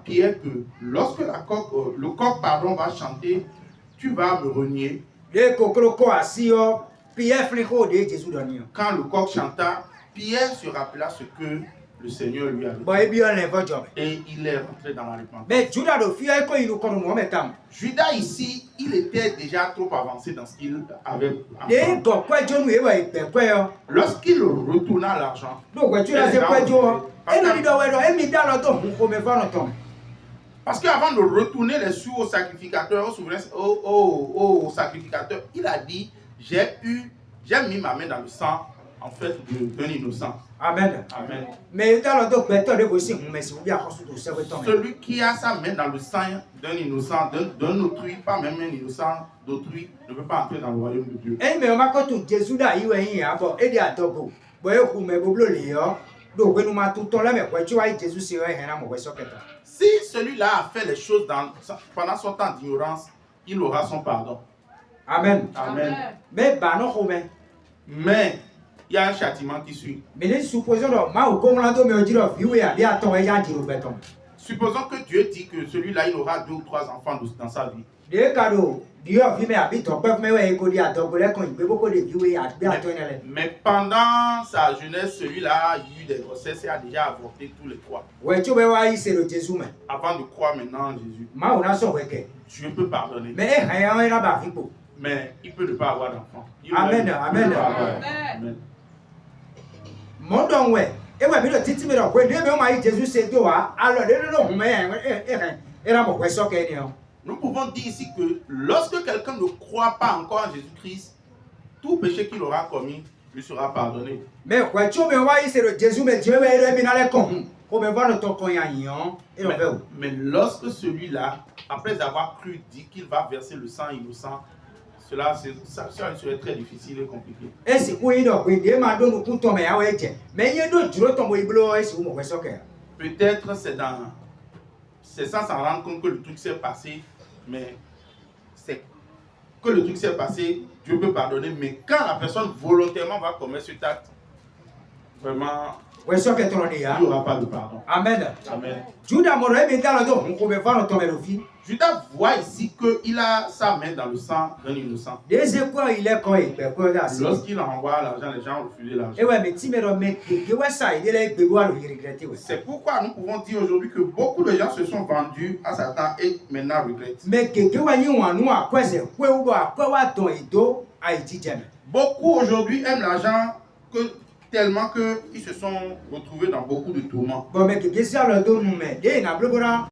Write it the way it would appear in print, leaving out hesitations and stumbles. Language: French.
Pierre que lorsque le coq pardon, va chanter, tu vas me renier. Quand le coq chanta, Pierre se rappela ce que le Seigneur lui avait dit. Et il est rentré dans la repentance. Judas ici, il était déjà trop avancé dans ce qu'il avait. Lorsqu'il retourna l'argent, parce qu'avant de retourner les sous au sacrificateur, au sacrificateur, il a dit, j'ai mis ma main dans le sang, en fait, d'un innocent. Amen. Amen. Celui qui a sa main dans le sang d'un innocent, d'un autrui, pas même un innocent d'autrui, ne peut pas entrer dans le royaume de Dieu. Si celui-là a fait les choses pendant son temps d'ignorance, il aura son pardon. Amen. Amen. Mais il y a un châtiment qui suit. Supposons que Dieu dit que celui-là, il aura 2 ou 3 enfants dans sa vie. Mais pendant sa jeunesse, celui-là a eu des grossesses et a déjà avorté tous les 3. Avant de croire maintenant en Jésus, Dieu peut pardonner. Mais il peut ne pas avoir d'enfant. Amen. Amen. Amen. Nous pouvons dire ici que lorsque quelqu'un ne croit pas encore en Jésus-Christ, tout péché qu'il aura commis lui sera pardonné. Mais lorsque celui-là, après avoir cru, dit qu'il va verser le sang innocent, ça serait très difficile et compliqué. Peut-être c'est sans s'en rendre compte que le truc s'est passé, mais c'est que le truc s'est passé, Dieu peut pardonner, mais quand la personne volontairement va commettre cet acte, vraiment, il n'y aura pas de pardon. Amen. Amen. Judas voit ici qu'il a sa main dans le sang d'un innocent. Lorsqu'il envoie l'argent, les gens ont refusé l'argent. C'est pourquoi nous pouvons dire aujourd'hui que beaucoup de gens se sont vendus à Satan et maintenant regrettent. Beaucoup aujourd'hui aiment l'argent tellement qu'ils se sont retrouvés dans beaucoup de tourments.